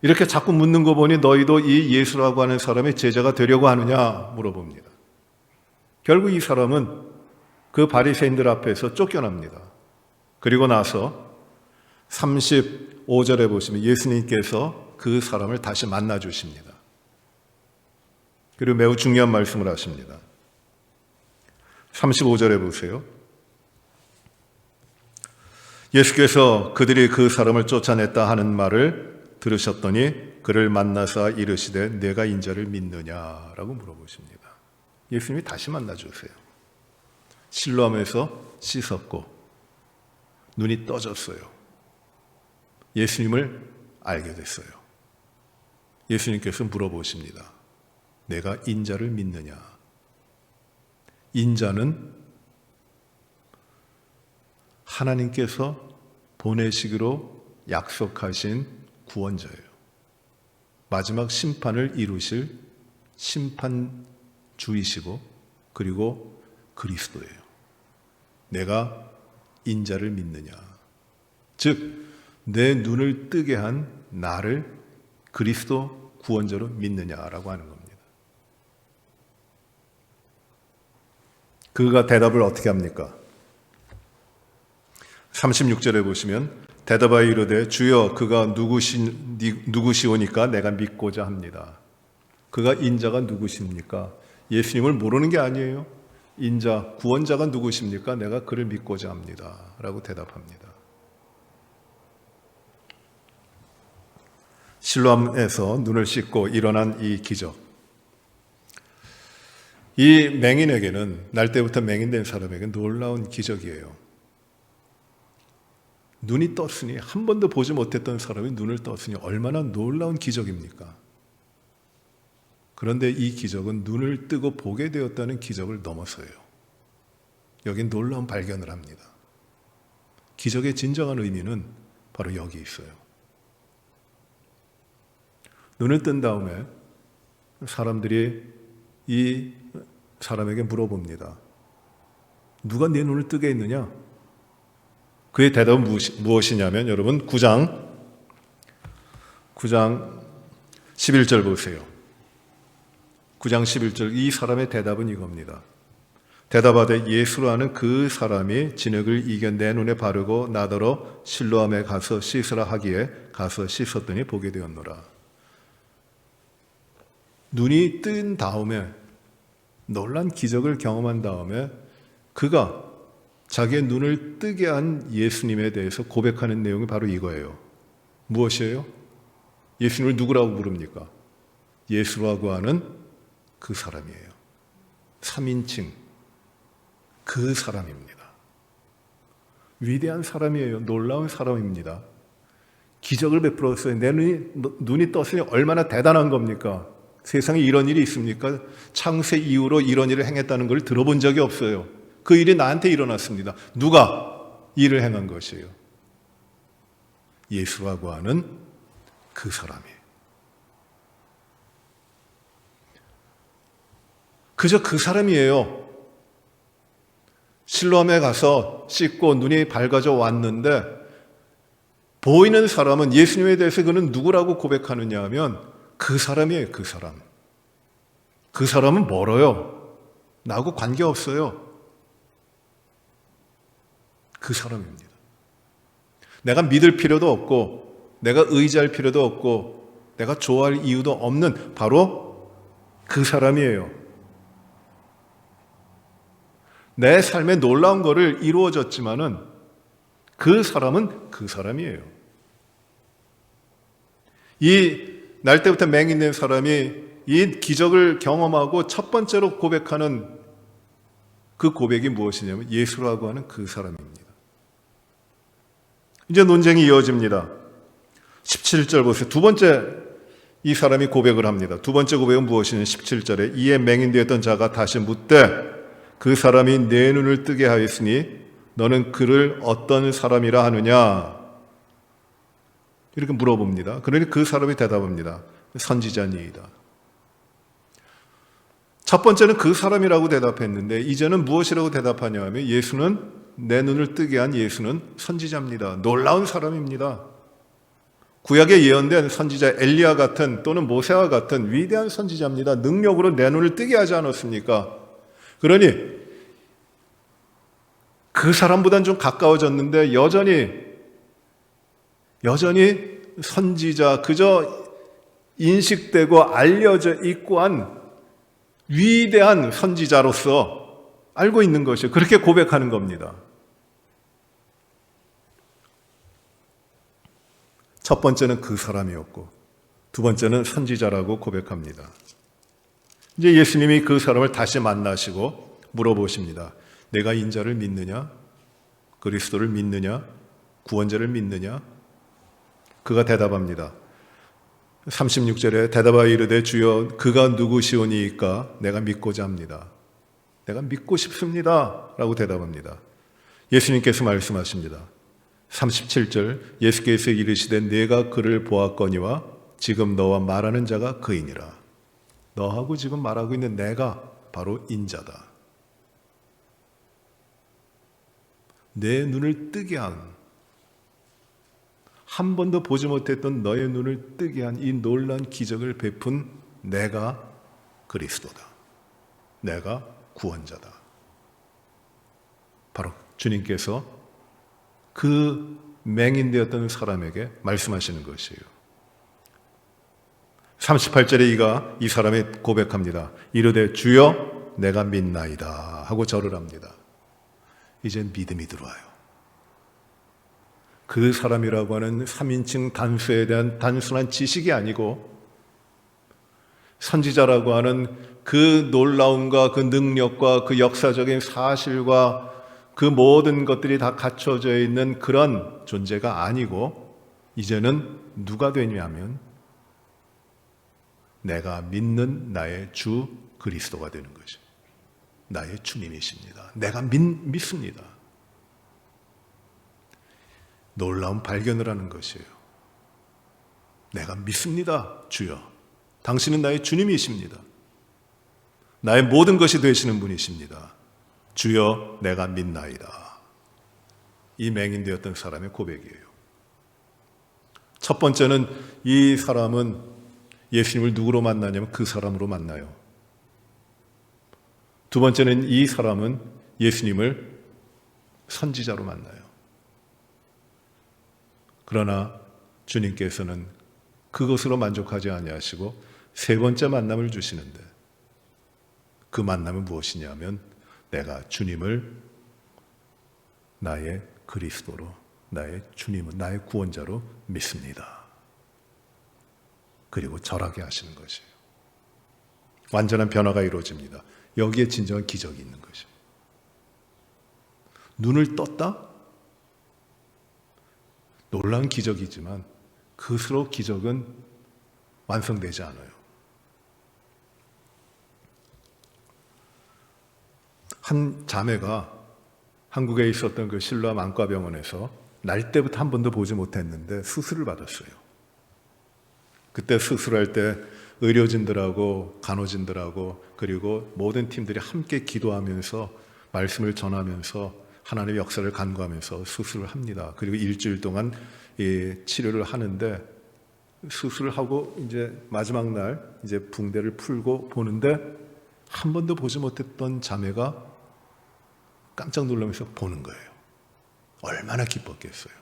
이렇게 자꾸 묻는 거 보니 너희도 이 예수라고 하는 사람의 제자가 되려고 하느냐? 물어봅니다. 결국 이 사람은 그 바리새인들 앞에서 쫓겨납니다. 그리고 나서 35절에 보시면 예수님께서 그 사람을 다시 만나 주십니다. 그리고 매우 중요한 말씀을 하십니다. 35절에 보세요. 예수께서 그들이 그 사람을 쫓아냈다 하는 말을 들으셨더니 그를 만나사 이르시되 내가 인자를 믿느냐라고 물어보십니다. 예수님이 다시 만나 주세요. 실로암에서 씻었고 눈이 떠졌어요. 예수님을 알게 됐어요. 예수님께서 물어보십니다. 내가 인자를 믿느냐? 인자는 하나님께서 보내시기로 약속하신 구원자예요. 마지막 심판을 이루실 심판주이시고 그리고 그리스도예요. 내가 인자를 믿느냐? 즉 내 눈을 뜨게 한 나를 그리스도 구원자로 믿느냐라고 하는 겁니다. 그가 대답을 어떻게 합니까? 36절에 보시면 대답하여 이르되 주여 그가 누구시오니까 내가 믿고자 합니다. 그가 인자가 누구십니까? 예수님을 모르는 게 아니에요. 인자, 구원자가 누구십니까? 내가 그를 믿고자 합니다. 라고 대답합니다. 실로암에서 눈을 씻고 일어난 이 기적. 이 맹인에게는 날 때부터 맹인된 사람에게 놀라운 기적이에요. 눈이 떴으니 한 번도 보지 못했던 사람이 눈을 떴으니 얼마나 놀라운 기적입니까? 그런데 이 기적은 눈을 뜨고 보게 되었다는 기적을 넘어서요. 여긴 놀라운 발견을 합니다. 기적의 진정한 의미는 바로 여기 있어요. 눈을 뜬 다음에 사람들이 이 사람에게 물어봅니다. 누가 네 눈을 뜨게 했느냐? 그의 대답은 무엇이냐면 여러분 9장 11절 보세요. 9장 11절 이 사람의 대답은 이겁니다. 대답하되 예수로 하는 그 사람이 진흙을 이겨 내 눈에 바르고 나더러 실로암에 가서 씻으라 하기에 가서 씻었더니 보게 되었노라. 눈이 뜬 다음에 놀란 기적을 경험한 다음에 그가 자기의 눈을 뜨게 한 예수님에 대해서 고백하는 내용이 바로 이거예요. 무엇이에요? 예수님을 누구라고 부릅니까? 예수라고 하는 그 사람이에요. 3인칭 그 사람입니다. 위대한 사람이에요. 놀라운 사람입니다. 기적을 베풀었어요. 내 눈이 떴으니 얼마나 대단한 겁니까? 세상에 이런 일이 있습니까? 창세 이후로 이런 일을 행했다는 걸 들어본 적이 없어요. 그 일이 나한테 일어났습니다. 누가 일을 행한 것이에요? 예수라고 하는 그 사람이에요. 그저 그 사람이에요. 실로암에 가서 씻고 눈이 밝아져 왔는데 보이는 사람은 예수님에 대해서 그는 누구라고 고백하느냐 하면 그 사람이에요. 그 사람. 그 사람은 멀어요. 나하고 관계없어요. 그 사람입니다. 내가 믿을 필요도 없고 내가 의지할 필요도 없고 내가 좋아할 이유도 없는 바로 그 사람이에요. 내 삶에 놀라운 것을 이루어졌지만은 그 사람은 그 사람이에요. 이 날 때부터 맹인된 사람이 이 기적을 경험하고 첫 번째로 고백하는 그 고백이 무엇이냐면 예수라고 하는 그 사람입니다. 이제 논쟁이 이어집니다. 17절 보세요. 두 번째 이 사람이 고백을 합니다. 두 번째 고백은 무엇이냐면 17절에 이에 맹인되었던 자가 다시 묻되 그 사람이 내 눈을 뜨게 하였으니 너는 그를 어떤 사람이라 하느냐? 이렇게 물어봅니다. 그러니 그 사람이 대답합니다. 선지자니이다. 첫 번째는 그 사람이라고 대답했는데 이제는 무엇이라고 대답하냐 하면 예수는 내 눈을 뜨게 한 예수는 선지자입니다. 놀라운 사람입니다. 구약에 예언된 선지자 엘리야 같은 또는 모세와 같은 위대한 선지자입니다. 능력으로 내 눈을 뜨게 하지 않았습니까? 그러니 그 사람보다는 좀 가까워졌는데 여전히 선지자, 그저 인식되고 알려져 있고 한 위대한 선지자로서 알고 있는 것이에요. 그렇게 고백하는 겁니다. 첫 번째는 그 사람이었고 두 번째는 선지자라고 고백합니다. 이제 예수님이 그 사람을 다시 만나시고 물어보십니다. 내가 인자를 믿느냐? 그리스도를 믿느냐? 구원자를 믿느냐? 그가 대답합니다. 36절에 대답하여 이르되 주여 그가 누구시오니이까 내가 믿고자 합니다. 내가 믿고 싶습니다. 라고 대답합니다. 예수님께서 말씀하십니다. 37절 예수께서 이르시되 내가 그를 보았거니와 지금 너와 말하는 자가 그이니라. 너하고 지금 말하고 있는 내가 바로 인자다. 내 눈을 뜨게 한 번도 보지 못했던 너의 눈을 뜨게 한 이 놀라운 기적을 베푼 내가 그리스도다. 내가 구원자다. 바로 주님께서 그 맹인되었던 사람에게 말씀하시는 것이에요. 38절에 이 사람이 고백합니다. 이르되 주여 내가 믿나이다 하고 절을 합니다. 이제 믿음이 들어와요. 그 사람이라고 하는 3인칭 단수에 대한 단순한 지식이 아니고 선지자라고 하는 그 놀라움과 그 능력과 그 역사적인 사실과 그 모든 것들이 다 갖춰져 있는 그런 존재가 아니고 이제는 누가 되냐면 내가 믿는 나의 주 그리스도가 되는 것이죠. 나의 주님이십니다. 내가 믿습니다. 놀라운 발견을 하는 것이에요. 내가 믿습니다. 주여. 당신은 나의 주님이십니다. 나의 모든 것이 되시는 분이십니다. 주여 내가 믿나이다. 이 맹인되었던 사람의 고백이에요. 첫 번째는 이 사람은 예수님을 누구로 만나냐면 그 사람으로 만나요. 두 번째는 이 사람은 예수님을 선지자로 만나요. 그러나 주님께서는 그것으로 만족하지 아니하시고 세 번째 만남을 주시는데 그 만남은 무엇이냐면 내가 주님을 나의 그리스도로, 나의 주님은 나의 구원자로 믿습니다. 그리고 절하게 하시는 것이에요. 완전한 변화가 이루어집니다. 여기에 진정한 기적이 있는 것이에요. 눈을 떴다? 놀라운 기적이지만 그수록 기적은 완성되지 않아요. 한 자매가 한국에 있었던 그 신라 안과병원에서 날 때부터 한 번도 보지 못했는데 수술을 받았어요. 그때 수술할 때 의료진들하고 간호진들하고 그리고 모든 팀들이 함께 기도하면서 말씀을 전하면서 하나님의 역사를 간구하면서 수술을 합니다. 그리고 일주일 동안 이 치료를 하는데 수술을 하고 이제 마지막 날 이제 붕대를 풀고 보는데 한 번도 보지 못했던 자매가 깜짝 놀라면서 보는 거예요. 얼마나 기뻤겠어요.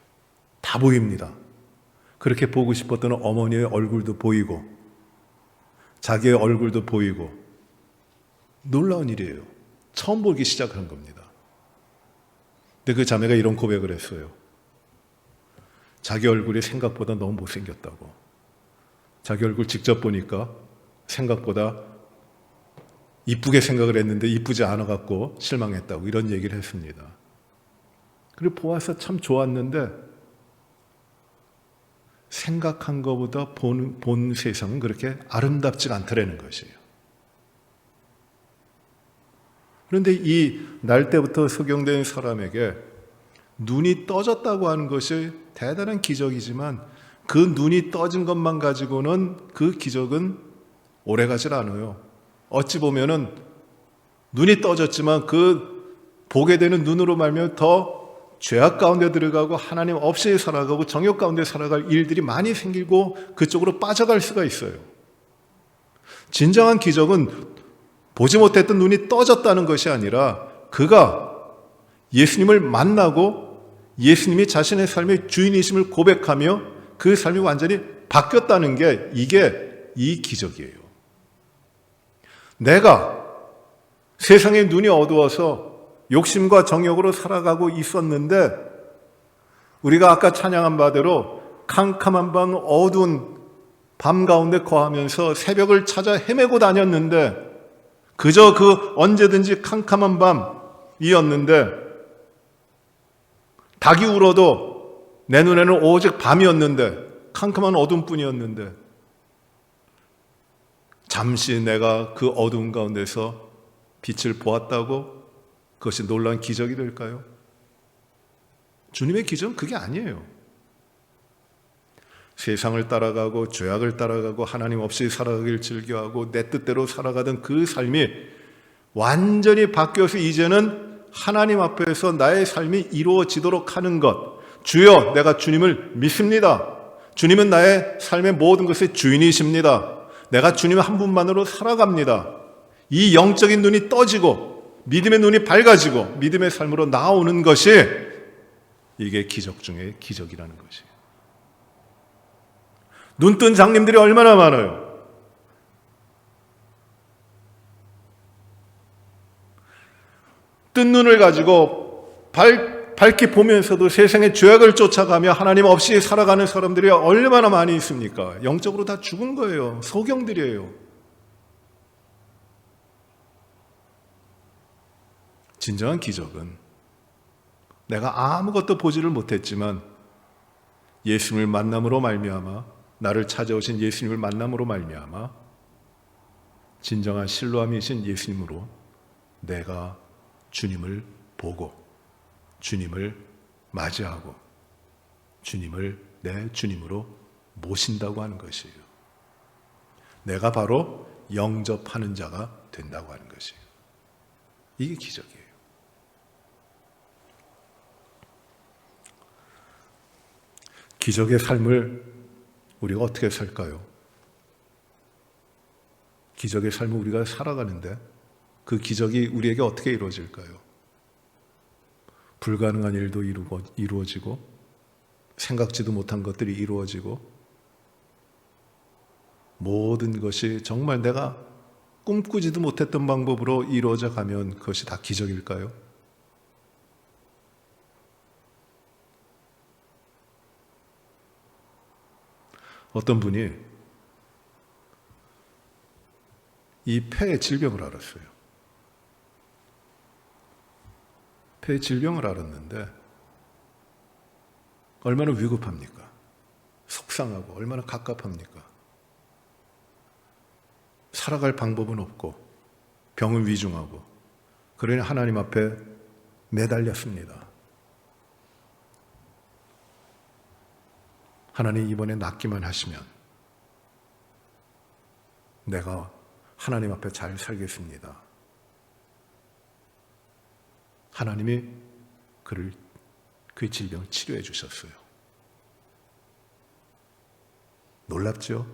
다 보입니다. 그렇게 보고 싶었던 어머니의 얼굴도 보이고 자기의 얼굴도 보이고 놀라운 일이에요. 처음 보기 시작한 겁니다. 근데 그 자매가 이런 고백을 했어요. 자기 얼굴이 생각보다 너무 못생겼다고. 자기 얼굴 직접 보니까 생각보다 이쁘게 생각을 했는데 이쁘지 않아갖고 실망했다고 이런 얘기를 했습니다. 그리고 보아서 참 좋았는데 생각한 것보다 본 세상은 그렇게 아름답지가 않더라는 것이에요. 그런데 이 날 때부터 소경된 사람에게 눈이 떠졌다고 하는 것이 대단한 기적이지만 그 눈이 떠진 것만 가지고는 그 기적은 오래가질 않아요. 어찌 보면은 눈이 떠졌지만 그 보게 되는 눈으로 말미암아 더 죄악 가운데 들어가고 하나님 없이 살아가고 정욕 가운데 살아갈 일들이 많이 생기고 그쪽으로 빠져갈 수가 있어요. 진정한 기적은 보지 못했던 눈이 떠졌다는 것이 아니라 그가 예수님을 만나고 예수님이 자신의 삶의 주인이심을 고백하며 그 삶이 완전히 바뀌었다는 게 이게 이 기적이에요. 내가 세상의 눈이 어두워서 욕심과 정욕으로 살아가고 있었는데 우리가 아까 찬양한 바대로 캄캄한 밤 어두운 밤 가운데 거하면서 새벽을 찾아 헤매고 다녔는데 그저 그 언제든지 캄캄한 밤이었는데 닭이 울어도 내 눈에는 오직 밤이었는데 캄캄한 어둠뿐이었는데 잠시 내가 그 어두운 가운데서 빛을 보았다고 그것이 놀라운 기적이 될까요? 주님의 기적은 그게 아니에요. 세상을 따라가고 죄악을 따라가고 하나님 없이 살아가길 즐겨하고 내 뜻대로 살아가던 그 삶이 완전히 바뀌어서 이제는 하나님 앞에서 나의 삶이 이루어지도록 하는 것. 주여, 내가 주님을 믿습니다. 주님은 나의 삶의 모든 것의 주인이십니다. 내가 주님 한 분만으로 살아갑니다. 이 영적인 눈이 떠지고 믿음의 눈이 밝아지고 믿음의 삶으로 나오는 것이 이게 기적 중에 기적이라는 것이에요. 눈뜬 장님들이 얼마나 많아요. 뜬 눈을 가지고 밝게 보면서도 세상의 죄악을 쫓아가며 하나님 없이 살아가는 사람들이 얼마나 많이 있습니까? 영적으로 다 죽은 거예요. 소경들이에요. 진정한 기적은 내가 아무것도 보지를 못했지만 예수님을 만남으로 말미암아 나를 찾아오신 예수님을 만남으로 말미암아 진정한 실로암이신 예수님으로 내가 주님을 보고 주님을 맞이하고 주님을 내 주님으로 모신다고 하는 것이에요. 내가 바로 영접하는 자가 된다고 하는 것이에요. 이게 기적이에요. 기적의 삶을 우리가 어떻게 살까요? 기적의 삶을 우리가 살아가는데 그 기적이 우리에게 어떻게 이루어질까요? 불가능한 일도 이루어지고 생각지도 못한 것들이 이루어지고 모든 것이 정말 내가 꿈꾸지도 못했던 방법으로 이루어져 가면 그것이 다 기적일까요? 어떤 분이 이 폐의 질병을 알았어요. 폐의 질병을 알았는데 얼마나 위급합니까? 속상하고 얼마나 갑갑합니까? 살아갈 방법은 없고 병은 위중하고 그러니 하나님 앞에 매달렸습니다. 하나님 이번에 낫기만 하시면 내가 하나님 앞에 잘 살겠습니다. 하나님이 그 질병을 치료해 주셨어요. 놀랍죠?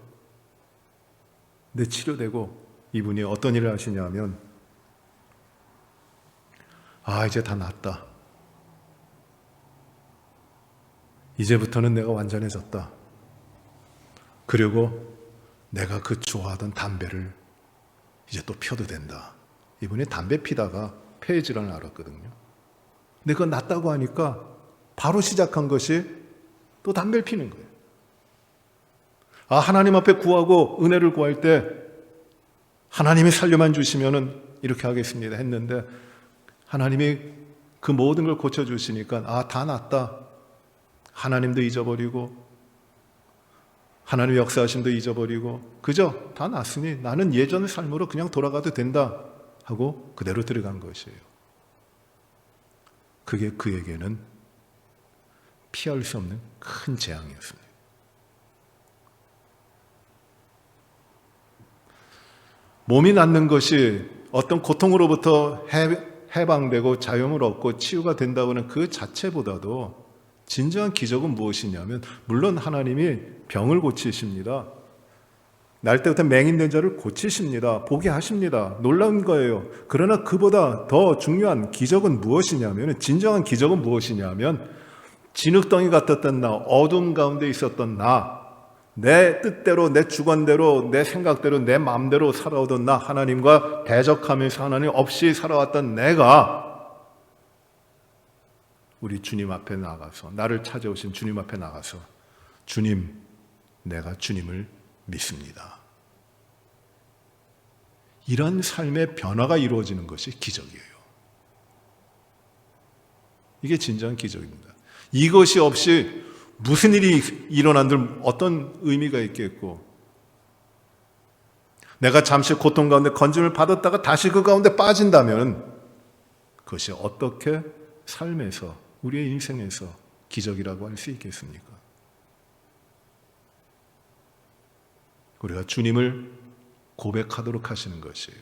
근데 치료되고 이분이 어떤 일을 하시냐면 이제 다 낫다. 이제부터는 내가 완전해졌다. 그리고 내가 그 좋아하던 담배를 이제 또 펴도 된다. 이분이 담배 피다가 폐의 질환을 앓았거든요. 근데 그거 낫다고 하니까 바로 시작한 것이 또 담배를 피는 거예요. 하나님 앞에 구하고 은혜를 구할 때 하나님이 살려만 주시면은 이렇게 하겠습니다 했는데 하나님이 그 모든 걸 고쳐주시니까 다 낫다. 하나님도 잊어버리고 하나님의 역사하심도 잊어버리고 그저 다 낫으니 나는 예전 삶으로 그냥 돌아가도 된다 하고 그대로 들어간 것이에요. 그게 그에게는 피할 수 없는 큰 재앙이었습니다. 몸이 낫는 것이 어떤 고통으로부터 해방되고 자유를 얻고 치유가 된다고 하는 그 자체보다도 진정한 기적은 무엇이냐면 물론 하나님이 병을 고치십니다. 날 때부터 맹인된 자를 고치십니다. 보게 하십니다. 놀라운 거예요. 그러나 그보다 더 중요한 기적은 무엇이냐면 진정한 기적은 무엇이냐면 진흙덩이 같았던 나, 어둠 가운데 있었던 나, 내 뜻대로, 내 주관대로, 내 생각대로, 내 마음대로 살아오던 나, 하나님과 대적하면서 하나님 없이 살아왔던 내가 우리 주님 앞에 나가서, 나를 찾아오신 주님 앞에 나가서, 주님, 내가 주님을 믿습니다. 이런 삶의 변화가 이루어지는 것이 기적이에요. 이게 진정한 기적입니다. 이것이 없이 무슨 일이 일어난들 어떤 의미가 있겠고, 내가 잠시 고통 가운데 건짐을 받았다가 다시 그 가운데 빠진다면 그것이 어떻게 삶에서, 우리의 인생에서 기적이라고 할 수 있겠습니까? 우리가 주님을 고백하도록 하시는 것이에요.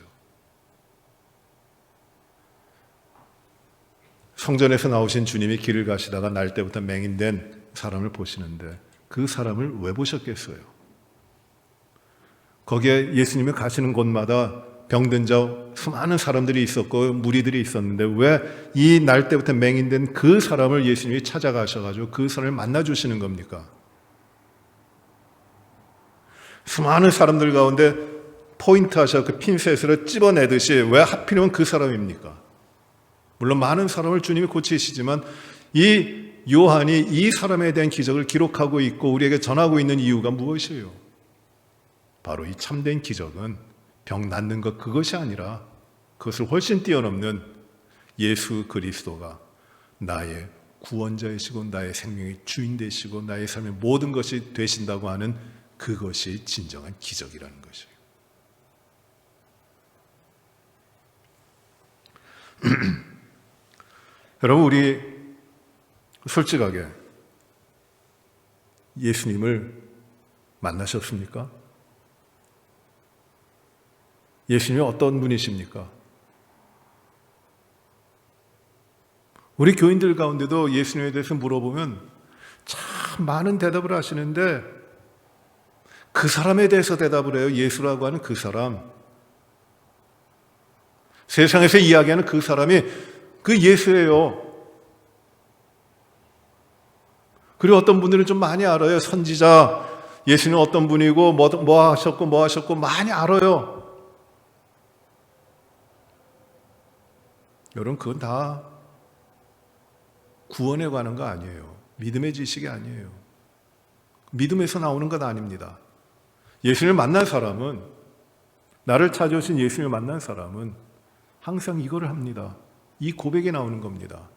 성전에서 나오신 주님이 길을 가시다가 날 때부터 맹인된 사람을 보시는데 그 사람을 왜 보셨겠어요? 거기에 예수님이 가시는 곳마다 병든 자 수많은 사람들이 있었고 무리들이 있었는데 왜 이 날 때부터 맹인된 그 사람을 예수님이 찾아가셔가지고 그 사람을 만나주시는 겁니까? 수많은 사람들 가운데 포인트 하셔서 그 핀셋으로 찝어내듯이 왜 하필이면 그 사람입니까? 물론 많은 사람을 주님이 고치시지만 이 요한이 이 사람에 대한 기적을 기록하고 있고 우리에게 전하고 있는 이유가 무엇이에요? 바로 이 참된 기적은 병 낫는 것 그것이 아니라 그것을 훨씬 뛰어넘는 예수 그리스도가 나의 구원자이시고 나의 생명의 주인 되시고 나의 삶의 모든 것이 되신다고 하는 그것이 진정한 기적이라는 것이에요. 여러분, 우리 솔직하게 예수님을 만나셨습니까? 예수님이 어떤 분이십니까? 우리 교인들 가운데도 예수님에 대해서 물어보면 참 많은 대답을 하시는데 그 사람에 대해서 대답을 해요. 예수라고 하는 그 사람. 세상에서 이야기하는 그 사람이 그 예수예요. 그리고 어떤 분들은 좀 많이 알아요. 선지자, 예수는 어떤 분이고 뭐 하셨고 많이 알아요. 여러분, 그건 다 구원에 관한 거 아니에요. 믿음의 지식이 아니에요. 믿음에서 나오는 것 아닙니다. 예수님을 만난 사람은, 나를 찾아오신 예수님을 만난 사람은 항상 이거를 합니다. 이 고백이 나오는 겁니다.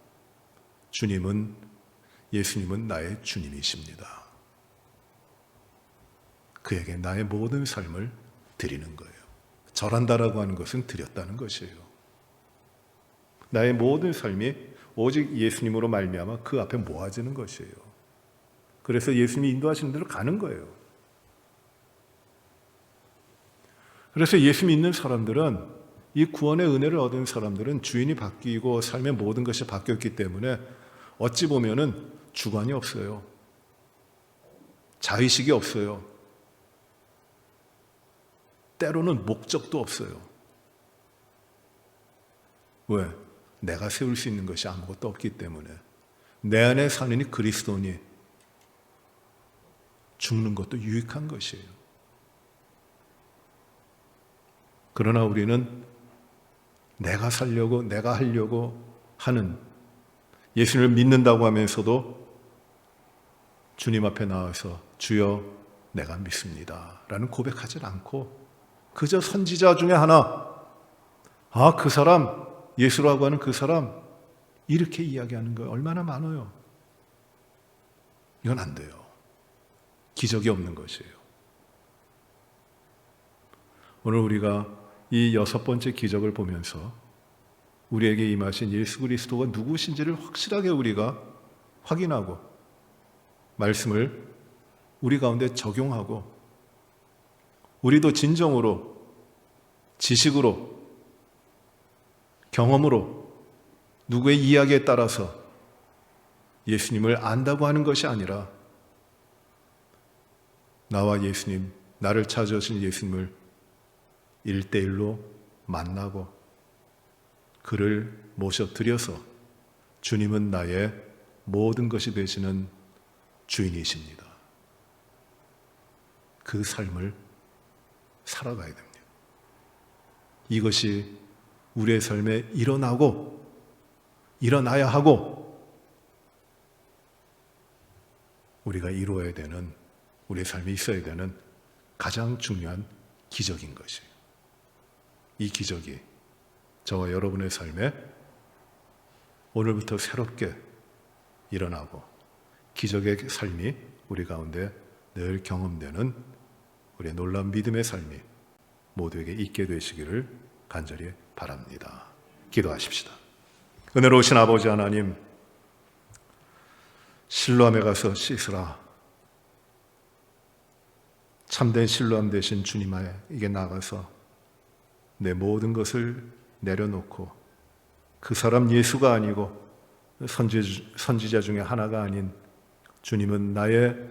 예수님은 나의 주님이십니다. 그에게 나의 모든 삶을 드리는 거예요. 절한다라고 하는 것은 드렸다는 것이에요. 나의 모든 삶이 오직 예수님으로 말미암아 그 앞에 모아지는 것이에요. 그래서 예수님이 인도하시는 대로 가는 거예요. 그래서 예수 믿는 사람들은, 이 구원의 은혜를 얻은 사람들은 주인이 바뀌고 삶의 모든 것이 바뀌었기 때문에 어찌 보면은 주관이 없어요. 자의식이 없어요. 때로는 목적도 없어요. 왜? 내가 세울 수 있는 것이 아무것도 없기 때문에. 내 안에 사는 이 그리스도니 죽는 것도 유익한 것이에요. 그러나 우리는 내가 살려고, 내가 하려고 하는, 예수님을 믿는다고 하면서도 주님 앞에 나와서 주여 내가 믿습니다 라는 고백하지 않고 그저 선지자 중에 하나, 그 사람, 예수라고 하는 그 사람, 이렇게 이야기하는 거 얼마나 많아요. 이건 안 돼요. 기적이 없는 것이에요. 오늘 우리가 이 6번째 기적을 보면서 우리에게 임하신 예수 그리스도가 누구신지를 확실하게 우리가 확인하고 말씀을 우리 가운데 적용하고 우리도 진정으로 지식으로 경험으로 누구의 이야기에 따라서 예수님을 안다고 하는 것이 아니라 나와 예수님, 나를 찾아오신 예수님을 1대1로 만나고 그를 모셔드려서 주님은 나의 모든 것이 되시는 주인이십니다. 그 삶을 살아가야 됩니다. 이것이 우리의 삶에 일어나야 하고 우리가 이루어야 되는, 우리의 삶에 있어야 되는 가장 중요한 기적인 것이에요. 이 기적이 저와 여러분의 삶에 오늘부터 새롭게 일어나고 기적의 삶이 우리 가운데 늘 경험되는 우리의 놀라운 믿음의 삶이 모두에게 있게 되시기를 간절히 바랍니다. 기도하십시다. 은혜로우신 아버지 하나님, 실로암에 가서 씻으라. 참된 실로암 되신 주님에게 나가서 내 모든 것을 내려놓고 그 사람 예수가 아니고 선지자 중에 하나가 아닌 주님은 나의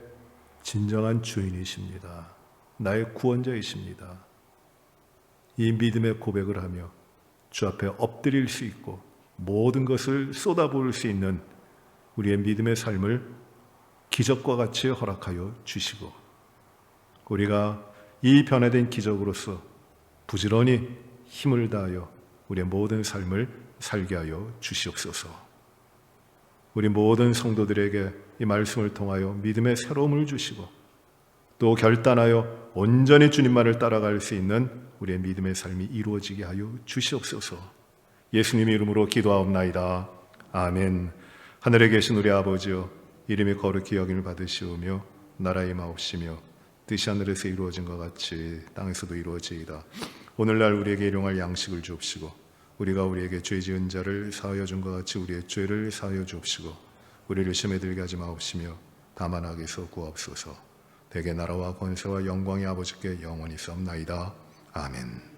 진정한 주인이십니다. 나의 구원자이십니다. 이 믿음의 고백을 하며 주 앞에 엎드릴 수 있고 모든 것을 쏟아부을 수 있는 우리의 믿음의 삶을 기적과 같이 허락하여 주시고 우리가 이 변화된 기적으로서 부지런히 힘을 다하여 우리의 모든 삶을 살게 하여 주시옵소서. 우리 모든 성도들에게 이 말씀을 통하여 믿음의 새로움을 주시고 또 결단하여 온전히 주님만을 따라갈 수 있는 우리의 믿음의 삶이 이루어지게 하여 주시옵소서. 예수님의 이름으로 기도하옵나이다. 아멘. 하늘에 계신 우리 아버지여, 이름이 거룩히 여김을 받으시오며 나라의 임하옵시며 뜻이 하늘에서 이루어진 것 같이 땅에서도 이루어지이다. 오늘날 우리에게 일용할 양식을 주옵시고 우리가 우리에게 죄 지은 자를 사하여 준 것 같이 우리의 죄를 사하여 주옵시고 우리를 시험에 들게 하지 마옵시며 다만 악에서 구하옵소서. 대개 나라와 권세와 영광이 아버지께 영원히 싸움나이다. 아멘.